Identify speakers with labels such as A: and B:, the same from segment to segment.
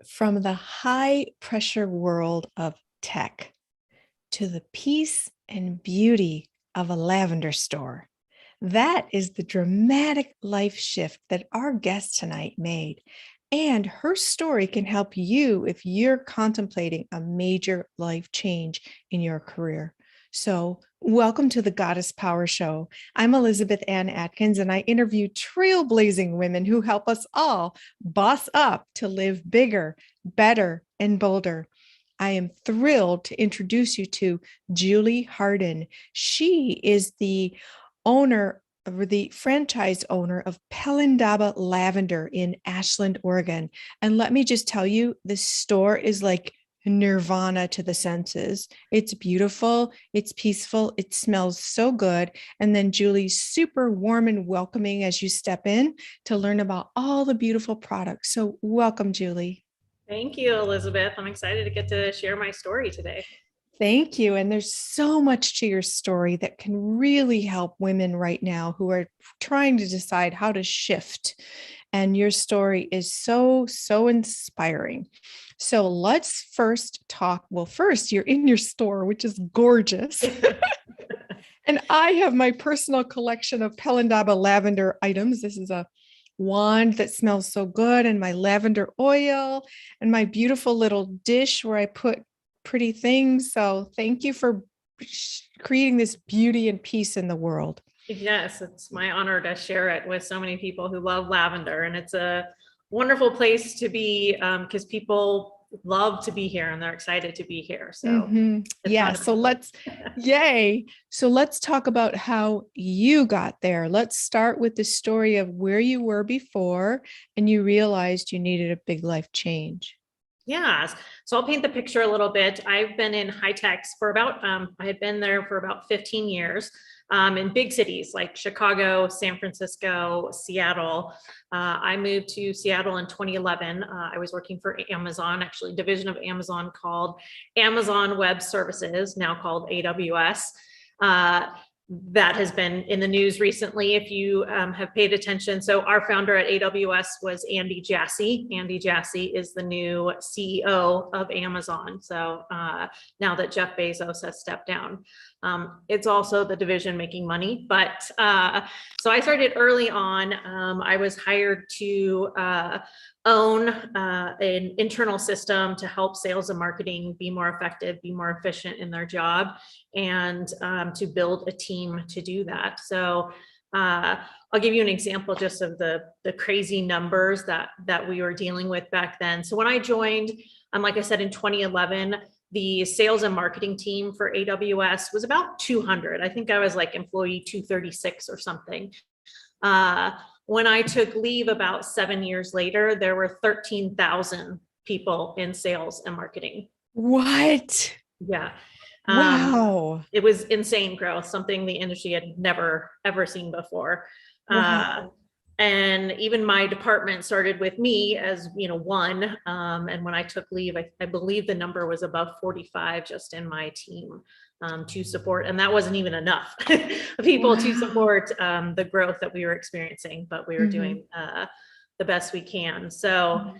A: From the high pressure world of tech to the peace and beauty of a lavender store. That is the dramatic life shift that our guest tonight made. And her story can help you if you're contemplating a major life change in your career. So, welcome to the Goddess Power Show. I'm Elizabeth Ann Atkins, and I interview trailblazing women who help us all boss up to live bigger, better, and bolder. I am thrilled to introduce you to Julie Harden. She is the owner or the franchise owner of Pelindaba Lavender in Ashland, Oregon. And let me just tell you, this store is like nirvana to the senses. It's beautiful, it's peaceful, it smells so good. And then Julie's super warm and welcoming as you step in to learn about all the beautiful products. So welcome, Julie.
B: Thank you, Elizabeth. I'm excited to get to share my story today.
A: Thank you. And there's so much to your story that can really help women right now who are trying to decide how to shift. And your story is so inspiring. So let's first talk. Well, first, you're in your store, which is gorgeous. And I have my personal collection of Pelindaba lavender items. This is a wand that smells so good, and my lavender oil, and my beautiful little dish where I put pretty things. So thank you for creating this beauty and peace in the world.
B: Yes, it's my honor to share it with so many people who love lavender, and it's a wonderful place to be because people love to be here and they're excited to be here. So
A: Yeah, yay. So let's talk about how you got there. Let's start with the story of where you were before and you realized you needed a big life change.
B: Yeah, so I'll paint the picture a little bit. I've been in high techs for about, I had been there for about 15 years in big cities like Chicago, San Francisco, Seattle. I moved to Seattle in 2011. I was working for Amazon, actually a division of Amazon called Amazon Web Services, now called AWS. That has been in the news recently, if you have paid attention. So our founder at AWS was Andy Jassy. Andy Jassy is the new CEO of Amazon. So now that Jeff Bezos has stepped down, it's also the division making money. But so I started early on. I was hired to own an internal system to help sales and marketing be more effective, be more efficient in their job, and to build a team to do that. So I'll give you an example just of the crazy numbers that we were dealing with back then. So when I joined, like I said, in 2011, the sales and marketing team for AWS was about 200. I think I was like employee 236 or something. When I took leave about 7 years later, there were 13,000 people in sales and marketing.
A: What?
B: Yeah.
A: Wow.
B: It was insane growth, something the industry had never, ever seen before.
A: Wow.
B: And even my department started with me as, one. And when I took leave, I believe the number was above 45 just in my team to support. And that wasn't even enough people to support the growth that we were experiencing, but we were doing the best we can. So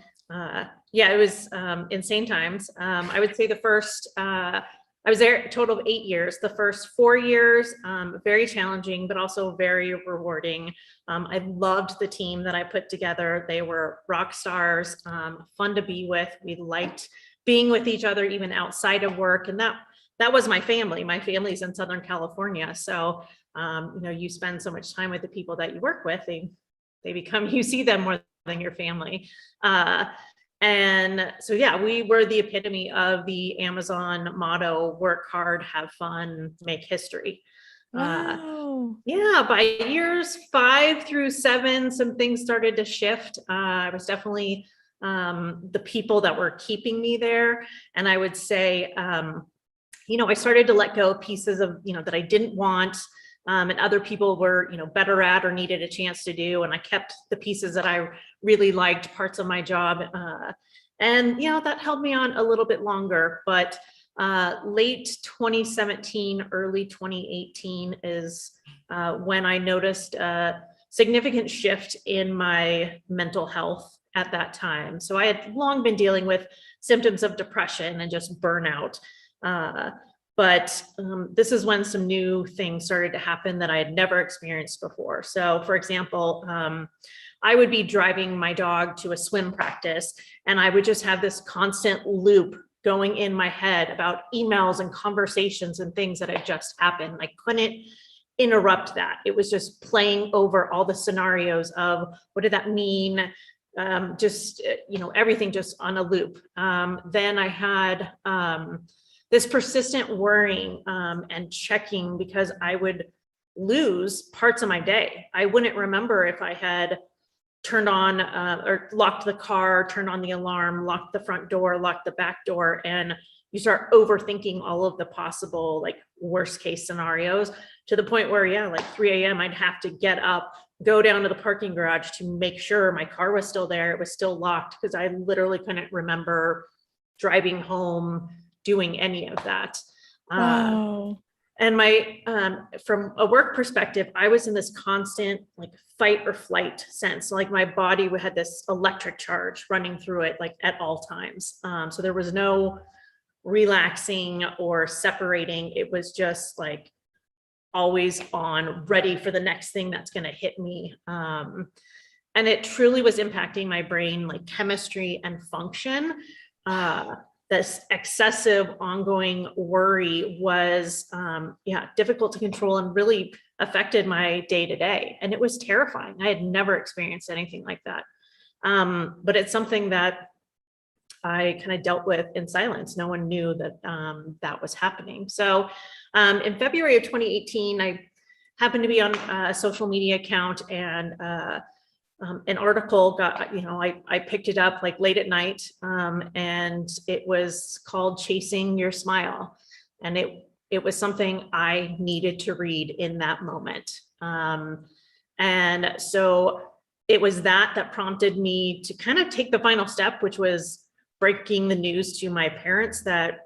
B: yeah, it was insane times. I would say the first, I was there a total of 8 years. The first 4 years, very challenging, but also very rewarding. I loved the team that I put together. They were rock stars, fun to be with. We liked being with each other, even outside of work. And that was my family. My family's in Southern California. So, you spend so much time with the people that you work with, they become, you see them more than your family. And so, yeah, we were the epitome of the Amazon motto: work hard, have fun, make history.
A: Wow.
B: Yeah, by years 5 through 7, some things started to shift. I was definitely the people that were keeping me there. And I would say, I started to let go of pieces of, that I didn't want. And other people were, better at or needed a chance to do. And I kept the pieces that I really liked, parts of my job. And, that held me on a little bit longer. But late 2017, early 2018 is when I noticed a significant shift in my mental health at that time. So I had long been dealing with symptoms of depression and just burnout. But this is when some new things started to happen that I had never experienced before. So for example, I would be driving my dog to a swim practice, and I would just have this constant loop going in my head about emails and conversations and things that had just happened. I couldn't interrupt that. It was just playing over all the scenarios of what did that mean? Just, everything just on a loop. Then I had this persistent worrying and checking, because I would lose parts of my day. I wouldn't remember if I had turned on or locked the car, turned on the alarm, locked the front door, locked the back door, and you start overthinking all of the possible like worst case scenarios, to the point where, yeah, like 3 a.m. I'd have to get up, go down to the parking garage to make sure my car was still there. It was still locked, because I literally couldn't remember driving home, doing any of that.
A: Wow.
B: And my, from a work perspective, I was in this constant like fight or flight sense. Like my body had this electric charge running through it, like at all times. So there was no relaxing or separating. It was just like always on, ready for the next thing that's going to hit me. And it truly was impacting my brain, like chemistry and function. This excessive ongoing worry was, difficult to control and really affected my day to day. And it was terrifying. I had never experienced anything like that. But it's something that I kind of dealt with in silence. No one knew that that was happening. So in February of 2018, I happened to be on a social media account, and an article got, I picked it up like late at night, and it was called Chasing Your Smile. And it was something I needed to read in that moment. And so it was that prompted me to kind of take the final step, which was breaking the news to my parents that,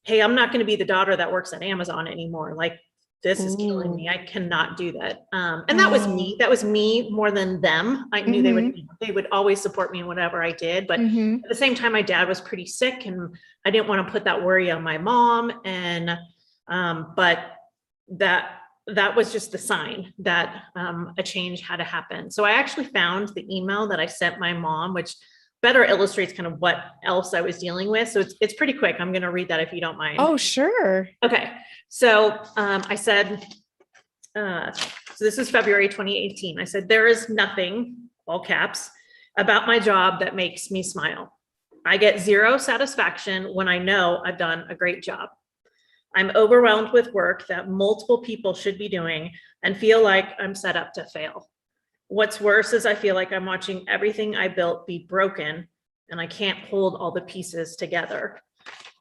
B: hey, I'm not going to be the daughter that works at Amazon anymore. Like, this is killing me. I cannot do that. And that was me. That was me more than them. I knew they would always support me in whatever I did. But at the same time, my dad was pretty sick, and I didn't want to put that worry on my mom. And, but that was just the sign that a change had to happen. So I actually found the email that I sent my mom, which better illustrates kind of what else I was dealing with. So it's pretty quick. I'm going to read that if you don't mind.
A: Oh, sure.
B: Okay. So I said, so this is February 2018. I said, there is nothing, all caps, about my job that makes me smile. I get zero satisfaction when I know I've done a great job. I'm overwhelmed with work that multiple people should be doing and feel like I'm set up to fail. What's worse is I feel like I'm watching everything I built be broken, and I can't hold all the pieces together.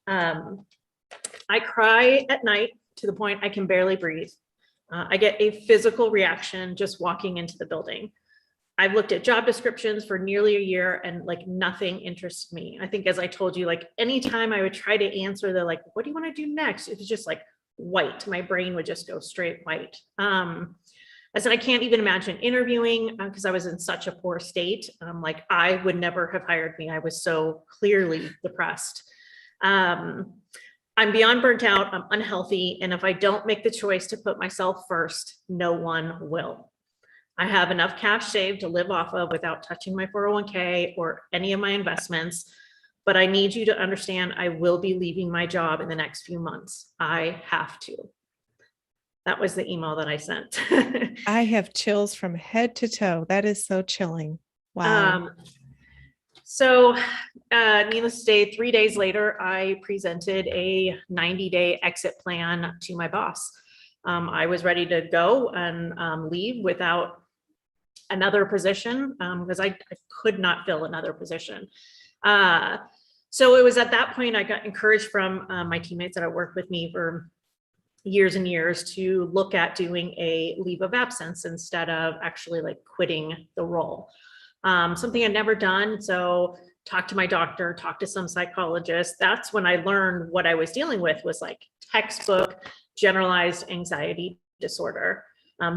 B: I cry at night to the point I can barely breathe. I get a physical reaction just walking into the building. I've looked at job descriptions for nearly a year, and like nothing interests me. I think, as I told you, like anytime I would try to answer the like, what do you want to do next? It was just like white. My brain would just go straight white. I said, I can't even imagine interviewing because I was in such a poor state. Like I would never have hired me. I was so clearly depressed. I'm beyond burnt out. I'm unhealthy. And if I don't make the choice to put myself first, no one will. I have enough cash saved to live off of without touching my 401k or any of my investments. But I need you to understand I will be leaving my job in the next few months. I have to. That was the email that I sent.
A: I have chills from head to toe. That is so chilling. Wow.
B: So needless to say, 3 days later, I presented a 90-day exit plan to my boss. I was ready to go and leave without another position because I could not fill another position. So it was at that point I got encouraged from my teammates that I worked with me for years and years to look at doing a leave of absence instead of actually like quitting the role. Something I'd never done. So talked to my doctor, talked to some psychologists. That's when I learned what I was dealing with was like textbook generalized anxiety disorder.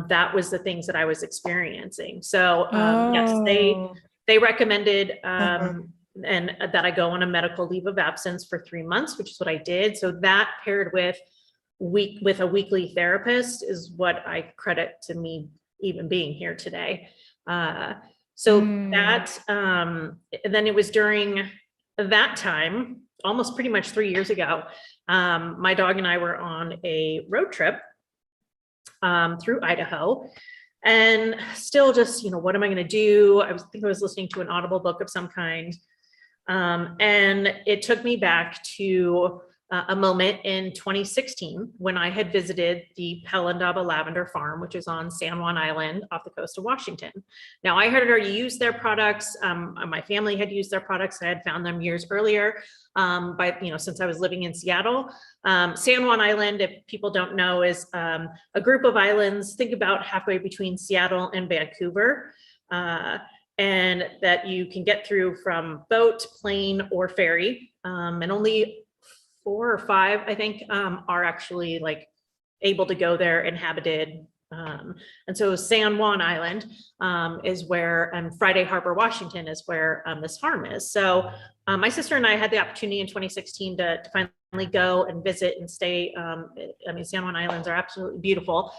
B: That was the things that I was experiencing. So yes, they recommended,
A: Uh-huh.
B: and that I go on a medical leave of absence for 3 months, which is what I did. So that paired with a weekly therapist is what I credit to me even being here today. Uh, so
A: Mm.
B: that, and then it was during that time, almost pretty much 3 years ago, my dog and I were on a road trip through Idaho, and still just, what am I going to do? I think I was listening to an Audible book of some kind. And it took me back to a moment in 2016 when I had visited the Pelindaba Lavender Farm, which is on San Juan Island off the coast of Washington. Now, I had already used their products. My family had used their products. I had found them years earlier, since I was living in Seattle. San Juan Island, if people don't know, is a group of islands, think about halfway between Seattle and Vancouver. And that you can get through from boat, plane, or ferry. And only 4 or 5, I think, are actually like able to go there inhabited. And so San Juan Island is where, Friday Harbor, Washington is where this farm is. So my sister and I had the opportunity in 2016 to finally go and visit and stay. San Juan Islands are absolutely beautiful.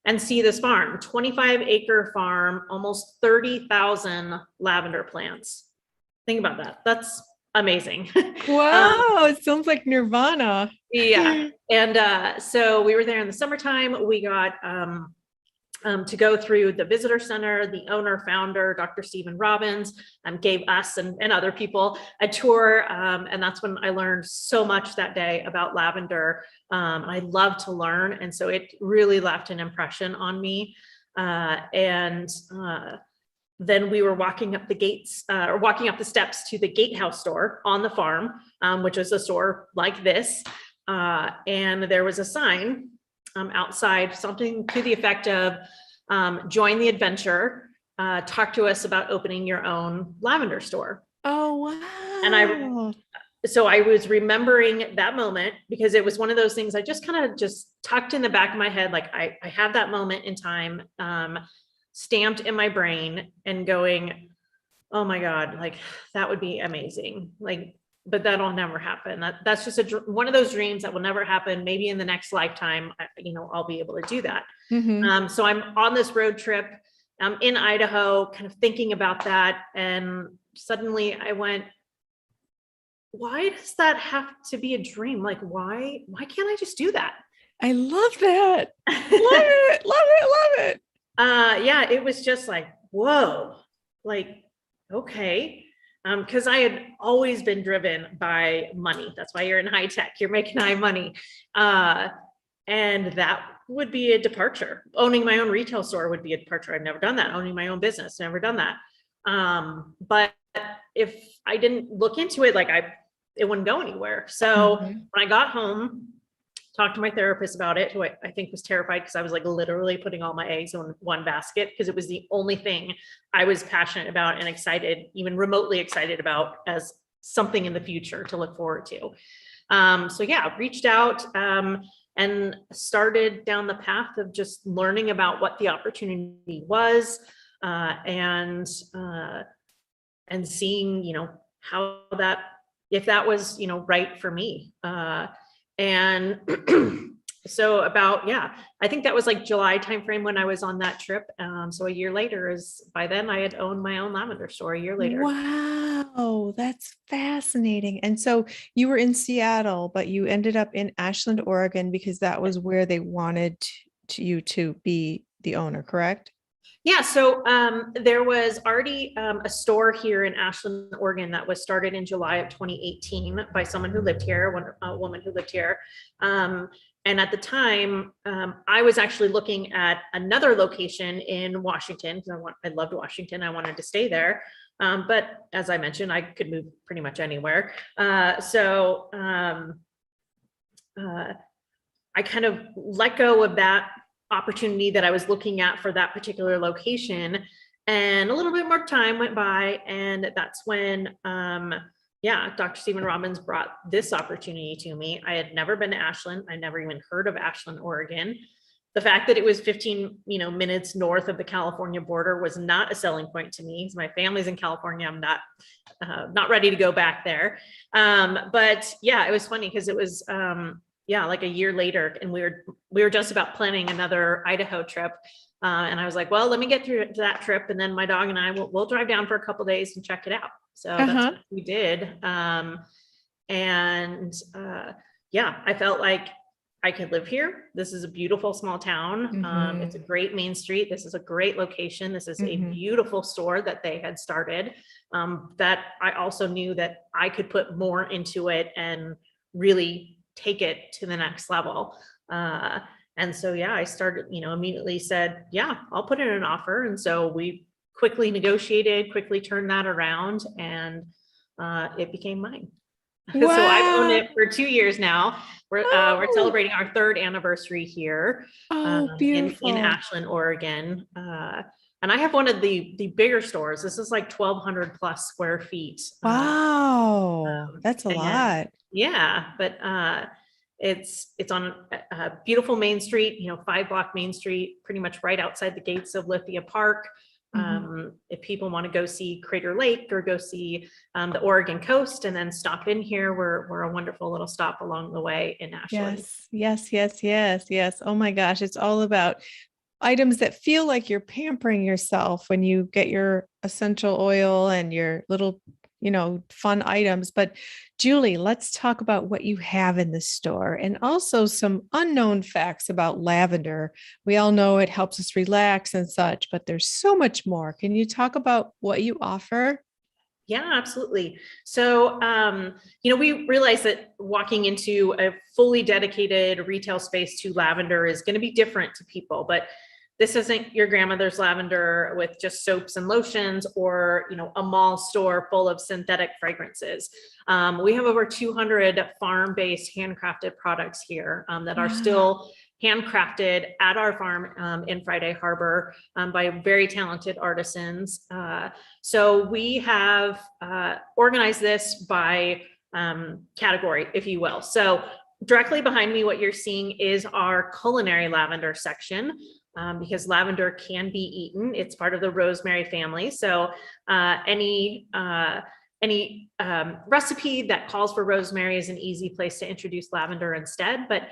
B: And see this farm, 25-acre farm, almost 30,000 lavender plants. Think about that. That's amazing.
A: Wow, it sounds like Nirvana.
B: Yeah. And so we were there in the summertime. We got to go through the visitor center. The owner, founder, Dr. Stephen Robbins, gave us and other people a tour. And that's when I learned so much that day about lavender. I love to learn. And so it really left an impression on me. Then we were walking up the gates, or walking up the steps to the gatehouse store on the farm, which is a store like this. And there was a sign outside, something to the effect of join the adventure, talk to us about opening your own lavender store.
A: Oh, wow.
B: And so I was remembering that moment because it was one of those things I just kind of just tucked in the back of my head. Like I have that moment in time stamped in my brain and going, oh my God, like that would be amazing. Like, but that'll never happen. That's just one of those dreams that will never happen. Maybe in the next lifetime, I'll be able to do that.
A: Mm-hmm.
B: So I'm on this road trip in Idaho, kind of thinking about that. And suddenly I went, why does that have to be a dream? Like, why can't I just do that?
A: I love that. Love it. Love it. Love it.
B: Yeah, it was just like, whoa, like, okay. Because I had always been driven by money. That's why you're in high tech, you're making high money. And that would be a departure. Owning my own retail store would be a departure. I've never done that. Owning my own business, never done that. But if I didn't look into it, it wouldn't go anywhere. So when I got home, talked to my therapist about it, who I think was terrified because I was like literally putting all my eggs in one basket because it was the only thing I was passionate about and excited, even remotely excited about as something in the future to look forward to. So yeah, reached out and started down the path of just learning about what the opportunity was and seeing, how that, if that was, right for me. And so I think that was like July timeframe when I was on that trip. So a year later by then I had owned my own lavender store a year later.
A: Wow, that's fascinating. And so you were in Seattle, but you ended up in Ashland, Oregon, because that was where they wanted you to be the owner, correct?
B: Yeah, so there was already a store here in Ashland, Oregon that was started in July of 2018 by someone who lived here, a woman who lived here. And at the time, I was actually looking at another location in Washington because I loved Washington. I wanted to stay there. But as I mentioned, I could move pretty much anywhere. So I kind of let go of that opportunity that I was looking at for that particular location. And a little bit more time went by. And that's when, Dr. Stephen Robbins brought this opportunity to me. I had never been to Ashland. I never even heard of Ashland, Oregon. the fact that it was 15, minutes north of the California border was not a selling point to me. My family's in California. I'm not ready to go back there. But yeah, it was funny because it was, like a year later, and we were just about planning another Idaho trip. And I was like, well, let me get through that trip, and then my dog and I will drive down for a couple days and check it out. So that's what we did. I felt like I could live here. This is a beautiful small town. It's a great main street. This is a great location. This is a beautiful store that they had started, that I also knew that I could put more into it and really take it to the next level. And so, I started, immediately said, I'll put in an offer. And so we quickly negotiated, quickly turned that around, and it became mine.
A: Wow.
B: So I've owned it for 2 years now. We're celebrating our 3rd anniversary here,
A: beautiful.
B: in Ashland, Oregon. And I have one of the bigger stores. This is like 1,200 plus square feet.
A: Wow, that's a lot.
B: Yeah, but it's on a beautiful main street, 5-block main street, pretty much right outside the gates of Lithia Park. If people want to go see Crater Lake or go see the Oregon coast and then stop in here, we're a wonderful little stop along the way in Ashland.
A: Yes. Oh my gosh. It's all about items that feel like you're pampering yourself when you get your essential oil and your little, fun items. But Julie, let's talk about what you have in the store and also some unknown facts about lavender. We all know it helps us relax and such, but there's so much more. Can you talk about what you offer?
B: Yeah, absolutely. So, we realize that walking into a fully dedicated retail space to lavender is going to be different to people, but this isn't your grandmother's lavender with just soaps and lotions, or, a mall store full of synthetic fragrances. We have over 200 farm-based handcrafted products here that are still handcrafted at our farm in Friday Harbor by very talented artisans. So we have organized this by category, if you will. So directly behind me, what you're seeing is our culinary lavender section. Because lavender can be eaten. It's part of the rosemary family. So any recipe that calls for rosemary is an easy place to introduce lavender instead. But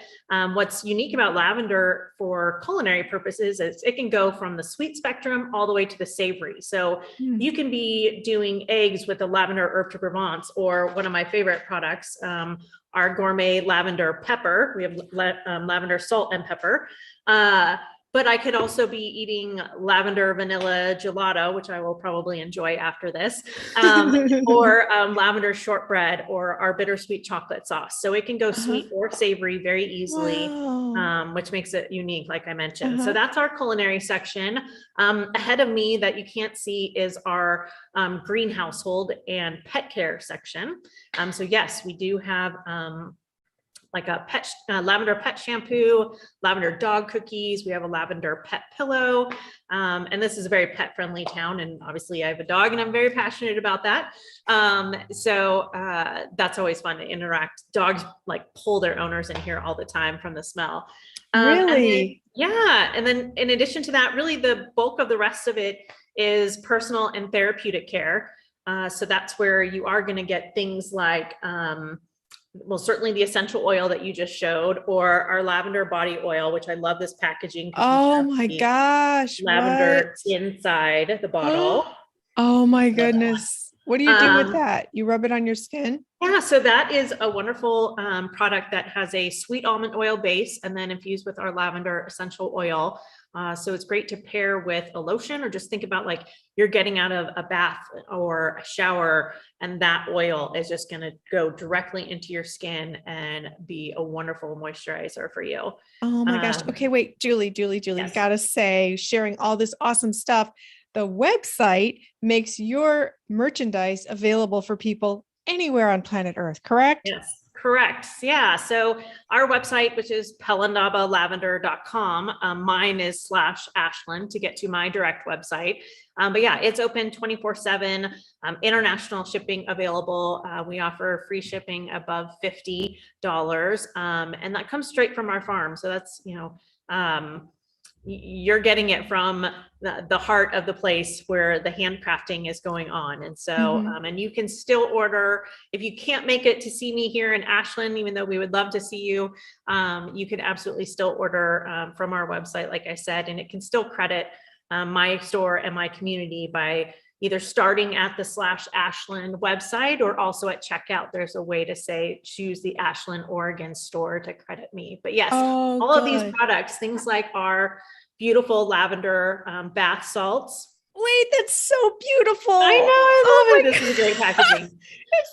B: what's unique about lavender for culinary purposes is it can go from the sweet spectrum all the way to the savory. So you can be doing eggs with the lavender herb de Provence, or one of my favorite products, our gourmet lavender pepper. We have lavender salt and pepper. But I could also be eating lavender vanilla gelato, which I will probably enjoy after this, or lavender shortbread, or our bittersweet chocolate sauce. So it can go sweet or savory very easily, which makes it unique, like I mentioned. So that's our culinary section. Ahead of me that you can't see is our green household and pet care section. So yes, we do have like a lavender pet shampoo, lavender dog cookies. We have a lavender pet pillow. And this is a very pet friendly town. And obviously I have a dog and I'm very passionate about that. So that's always fun to interact. Dogs like pull their owners in here all the time from the smell.
A: Really?
B: And then in addition to that, really the bulk of the rest of it is personal and therapeutic care. So that's where you are going to get things like, certainly the essential oil that you just showed, or our lavender body oil, which I love this packaging.
A: Oh my gosh.
B: Lavender inside the bottle.
A: Oh my goodness. What do you do with that? You rub it on your skin?
B: Yeah, so that is a wonderful product that has a sweet almond oil base and then infused with our lavender essential oil. So it's great to pair with a lotion, or just think about like you're getting out of a bath or a shower, and that oil is just going to go directly into your skin and be a wonderful moisturizer for you.
A: Oh my gosh. Okay, wait, Julie,
B: Yes.
A: gotta say, sharing all this awesome stuff. The website makes your merchandise available for people anywhere on planet Earth, correct?
B: Yes, correct. Yeah. So our website, which is pelindabalavender.com, mine is /Ashland to get to my direct website. But yeah, it's open 24/7, international shipping available. We offer free shipping above $50. And that comes straight from our farm. So that's, you're getting it from the heart of the place where the handcrafting is going on. And so, and you can still order, if you can't make it to see me here in Ashland, even though we would love to see you, you can absolutely still order from our website, like I said, and it can still credit my store and my community by either starting at the /Ashland website, or also at checkout, there's a way to say, choose the Ashland, Oregon store to credit me. But yes, all of these products, things like our beautiful lavender bath salts.
A: Wait, that's so beautiful.
B: I know, I love it. This is great packaging.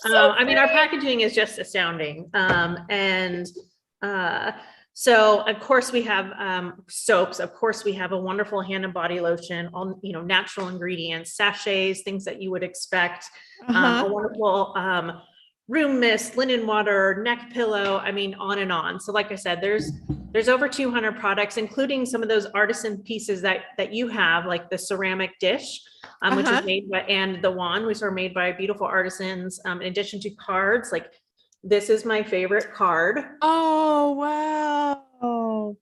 A: So
B: I mean, our packaging is just astounding. So of course we have soaps. Of course we have a wonderful hand and body lotion, all, you know, natural ingredients, sachets, things that you would expect. A wonderful room mist, linen water, neck pillow. I mean, on and on. So like I said, there's over 200 products, including some of those artisan pieces that you have, like the ceramic dish, which is made by, and the wand, which are made by beautiful artisans. In addition to cards, like this is my favorite card.
A: Oh, wow.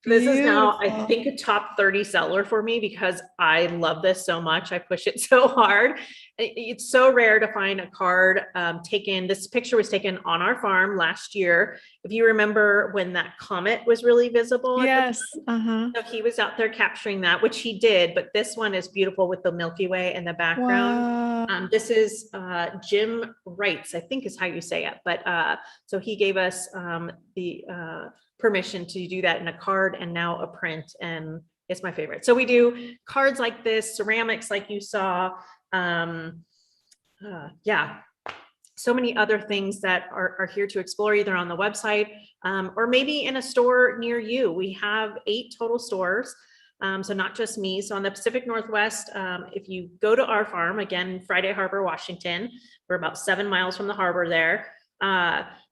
B: This is now, I think, a top 30 seller for me because I love this so much. I push it so hard. It's so rare to find a card taken. This picture was taken on our farm last year. If you remember when that comet was really visible.
A: Yes.
B: So he was out there capturing that, which he did, but this one is beautiful with the Milky Way in the background.
A: Wow.
B: This is Jim Wrights, I think is how you say it. But so he gave us the permission to do that in a card and now a print, and it's my favorite. So we do cards like this, ceramics like you saw. Yeah, so many other things that are here to explore, either on the website or maybe in a store near you. We have 8 total stores. So not just me. So on the Pacific Northwest, if you go to our farm, again, Friday Harbor, Washington, we're about 7 miles from the harbor there.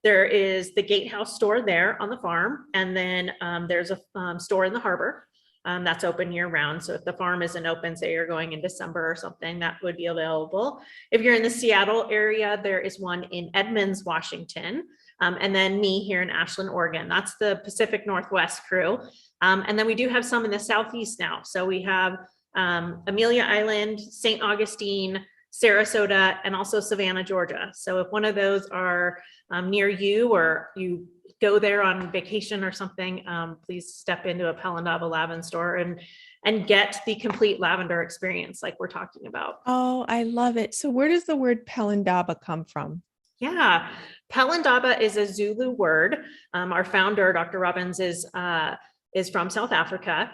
B: There is the Gatehouse store there on the farm. And then there's a store in the harbor that's open year round. So if the farm isn't open, say you're going in December or something, that would be available. If you're in the Seattle area, there is one in Edmonds, Washington. And then me here in Ashland, Oregon. That's the Pacific Northwest crew. And then we do have some in the Southeast now. So we have Amelia Island, St. Augustine, Sarasota, and also Savannah, Georgia. So if one of those are near you, or you go there on vacation or something, please step into a Pelindaba Lavender store and get the complete lavender experience like we're talking about.
A: Oh, I love it. So where does the word Pelindaba come from?
B: Yeah, Pelindaba is a Zulu word. Our founder, Dr. Robbins, is from South Africa.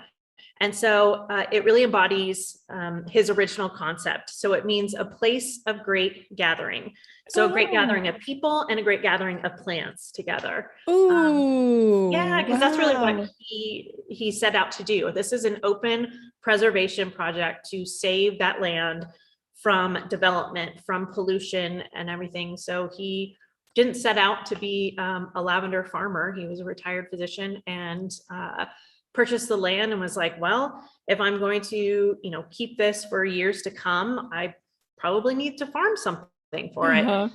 B: And so it really embodies his original concept. So it means a place of great gathering. So a great gathering of people and a great gathering of plants together.
A: Ooh,
B: yeah, because that's really what he set out to do. This is an open preservation project to save that land from development, from pollution and everything. So he didn't set out to be a lavender farmer. He was a retired physician and purchased the land and was like, well, if I'm going to, you know, keep this for years to come, I probably need to farm something for it.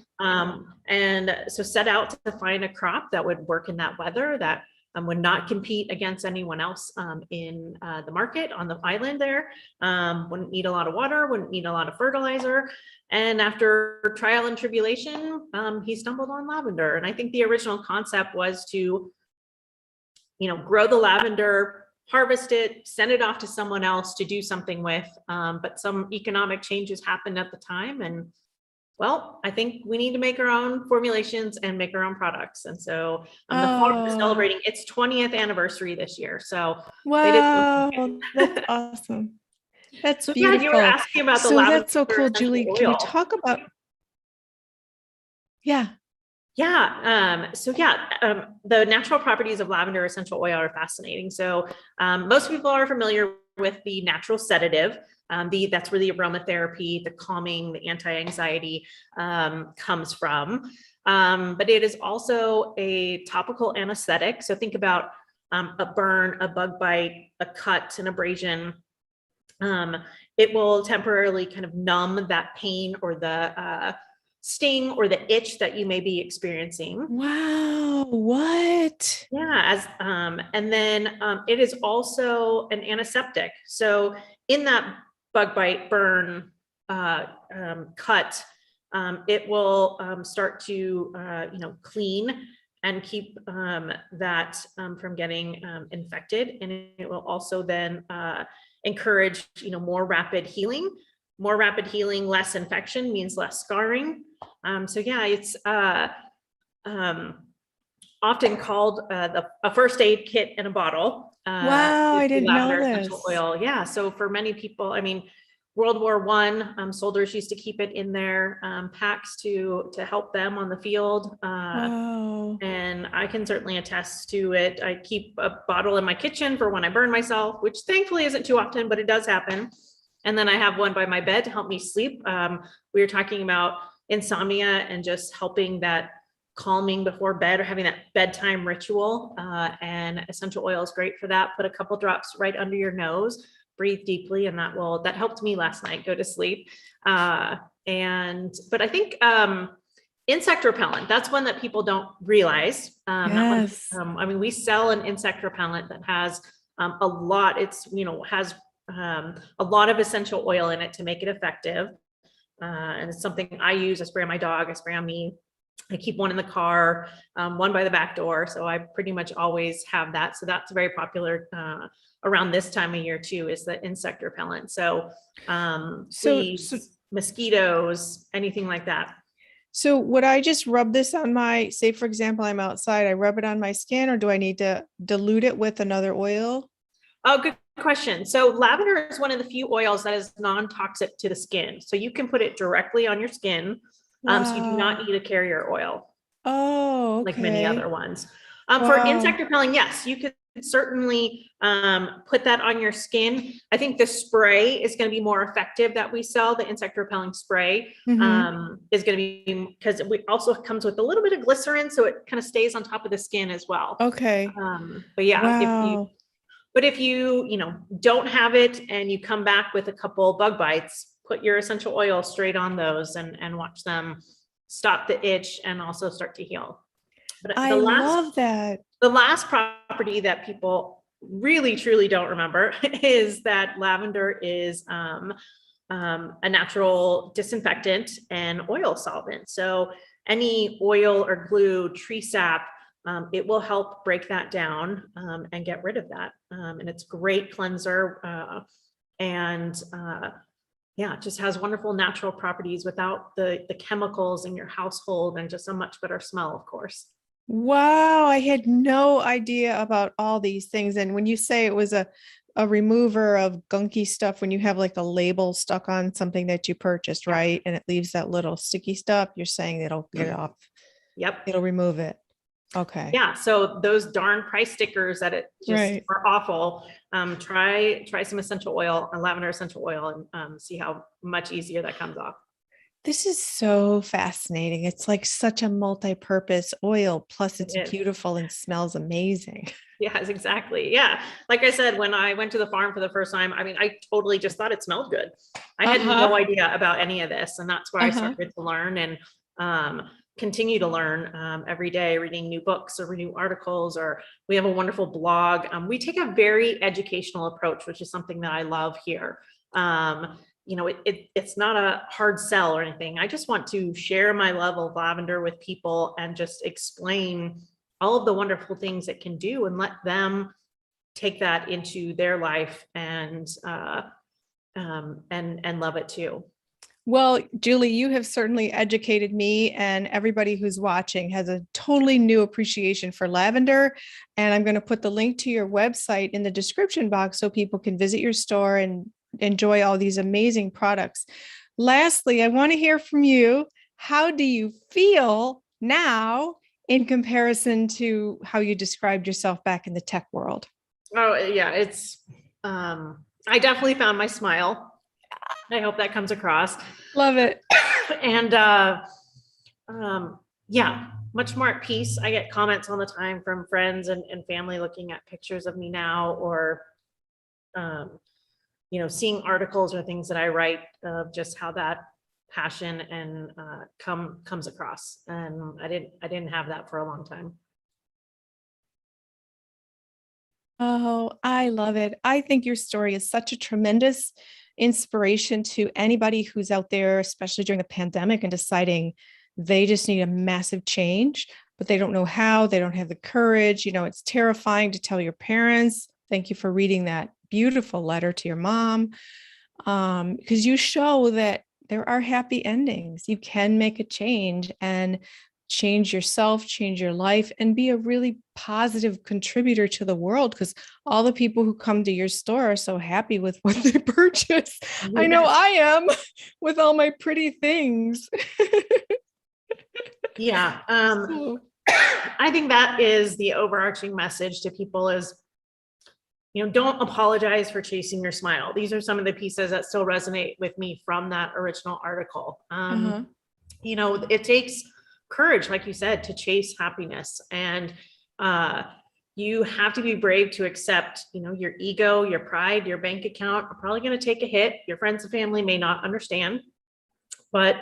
B: And so set out to find a crop that would work in that weather, that would not compete against anyone else in the market on the island there. Wouldn't need a lot of water, wouldn't need a lot of fertilizer. And after trial and tribulation, he stumbled on lavender. And I think the original concept was to, you know, grow the lavender, harvest it, send it off to someone else to do something with. But some economic changes happened at the time. And well, I think we need to make our own formulations and make our own products. And so the farm is celebrating its 20th anniversary this year. So
A: wow, that's awesome. That's
B: so
A: beautiful.
B: Yeah, you were asking about the lavender.
A: That's so cool, Julie.
B: Oil.
A: Can you talk about? Yeah.
B: Yeah. The natural properties of lavender essential oil are fascinating. So most people are familiar with the natural sedative. That's where the aromatherapy, the calming, the anti-anxiety comes from. But it is also a topical anesthetic. So think about a burn, a bug bite, a cut, an abrasion. It will temporarily kind of numb that pain or the sting or the itch that you may be experiencing.
A: Wow. What?
B: Yeah, and then it is also an antiseptic. So in that bug bite, burn, cut, it will start to clean and keep that from getting infected, and it will also then encourage more rapid healing. More rapid healing, less infection means less scarring. So yeah, it's often called a first aid kit in a bottle.
A: Wow,
B: Is
A: I
B: the
A: didn't know
B: lavender essential
A: this.
B: oil. Yeah. So for many people, I mean, World War I, soldiers used to keep it in their packs to help them on the field.
A: Wow.
B: And I can certainly attest to it. I keep a bottle in my kitchen for when I burn myself, which thankfully isn't too often, but it does happen. And then I have one by my bed to help me sleep. We were talking about insomnia and just helping that calming before bed or having that bedtime ritual. And essential oil is great for that. Put a couple drops right under your nose, breathe deeply, and that helped me last night go to sleep. But I think insect repellent, that's one that people don't realize.
A: Yes.
B: I mean, we sell an insect repellent that has a lot, has a lot of essential oil in it to make it effective. And it's something I use. I spray on my dog, I spray on me. I keep one in the car, one by the back door. So I pretty much always have that. So that's very popular around this time of year too, is the insect repellent. So fleas, mosquitoes, anything like that.
A: So would I just rub this on my, say, for example, I'm outside, I rub it on my skin, or do I need to dilute it with another oil?
B: Oh, good question. So lavender is one of the few oils that is non-toxic to the skin. So you can put it directly on your skin. So you do not
A: Wow.
B: need a carrier oil
A: Oh,
B: like many other
A: okay.
B: ones. For insect
A: Wow.
B: repelling, yes, you could certainly put that on your skin. I think the spray is going to be more effective that we sell. The insect repelling spray
A: Mm-hmm.
B: is going to be, because it also comes with a little bit of glycerin, so it kind of stays on top of the skin as well.
A: Okay.
B: But yeah,
A: Wow.
B: if you don't have it and you come back with a couple bug bites, put your essential oil straight on those and watch them stop the itch and also start to heal. But
A: I love that.
B: the last property that people really truly don't remember is that lavender is a natural disinfectant and oil solvent. So any oil or glue, tree sap, it will help break that down and get rid of that. And it's great cleanser and yeah, it just has wonderful natural properties without the chemicals in your household, and just a much better smell, of course.
A: Wow, I had no idea about all these things. And when you say it was a remover of gunky stuff, when you have like a label stuck on something that you purchased,
B: Yeah.
A: right? And it leaves that little sticky stuff, you're saying it'll get it off.
B: Yep.
A: It'll remove it. Okay.
B: Yeah, so those darn price stickers that it just
A: Right.
B: are awful. Try some essential oil, lavender essential oil, and see how much easier that comes off.
A: This is so fascinating. It's like such a multi-purpose oil, plus
B: It
A: it's
B: is.
A: beautiful and smells amazing.
B: Yes, exactly. Yeah. Like I said, when I went to the farm for the first time, I mean, I totally just thought it smelled good. I had no
A: Uh-huh.
B: idea about any of this. And that's where I
A: Uh-huh.
B: started to learn and continue to learn every day, reading new books or new articles, or we have a wonderful blog. We take a very educational approach, which is something that I love here. It's not a hard sell or anything. I just want to share my love of lavender with people and just explain all of the wonderful things it can do and let them take that into their life and love it too.
A: Well, Julie, you have certainly educated me, and everybody who's watching has a totally new appreciation for lavender. And I'm going to put the link to your website in the description box so people can visit your store and enjoy all these amazing products. Lastly, I want to hear from you. How do you feel now in comparison to how you described yourself back in the tech world?
B: Oh yeah, it's I definitely found my smile. I hope that comes across.
A: Love it.
B: And yeah, much more at peace. I get comments all the time from friends and family looking at pictures of me now, or seeing articles or things that I write of just how that passion and comes across. And I didn't have that for a long time.
A: Oh, I love it. I think your story is such a tremendous inspiration to anybody who's out there, especially during the pandemic and deciding they just need a massive change, but they don't know how, they don't have the courage. It's terrifying to tell your parents. Thank you for reading that beautiful letter to your mom, because you show that there are happy endings. You can make a change and change yourself, change your life, and be a really positive contributor to the world, because all the people who come to your store are so happy with what they purchase. I know I am with all my pretty things.
B: Yeah. I think that is the overarching message to people is, don't apologize for chasing your smile. These are some of the pieces that still resonate with me from that original article. It takes courage, like you said, to chase happiness. And you have to be brave to accept, your ego, your pride, your bank account are probably going to take a hit. Your friends and family may not understand. But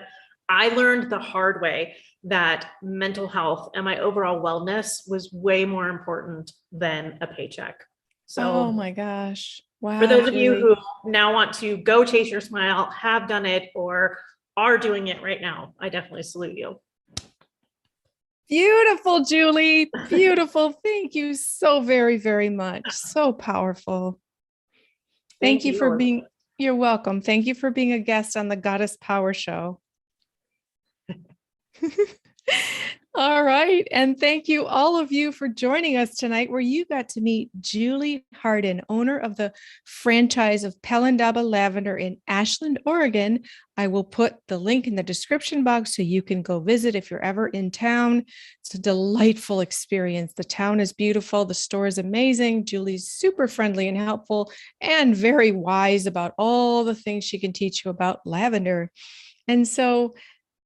B: I learned the hard way that mental health and my overall wellness was way more important than a paycheck. So,
A: oh my gosh. Wow.
B: For those of you
A: Julie,
B: who now want to go chase your smile, have done it, or are doing it right now, I definitely salute you.
A: beautiful, Julie. Beautiful. Thank you so very, very much. So powerful. Thank you for being, you're welcome. Thank you for being a guest on the Goddess Power Show. All right. And thank you, all of you, for joining us tonight, where you got to meet Julie Harden, owner of the franchise of Pelindaba Lavender in Ashland, Oregon. I will put the link in the description box so you can go visit if you're ever in town. It's a delightful experience. The town is beautiful. The store is amazing. Julie's super friendly and helpful and very wise about all the things she can teach you about lavender. And so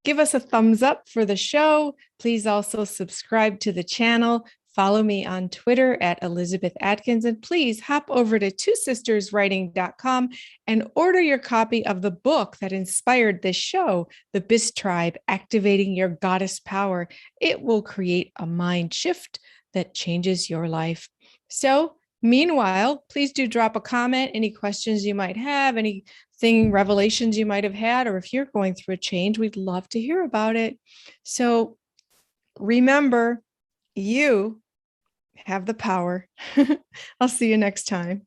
A: give us a thumbs up for the show. Please also subscribe to the channel. Follow me on Twitter at Elizabeth Atkins. And please hop over to twosisterswriting.com and order your copy of the book that inspired this show, The BISS Tribe, Activating Your Goddess Power. It will create a mind shift that changes your life. So meanwhile, please do drop a comment, any questions you might have, anything, revelations you might have had, or if you're going through a change, we'd love to hear about it. So remember, you have the power. I'll see you next time.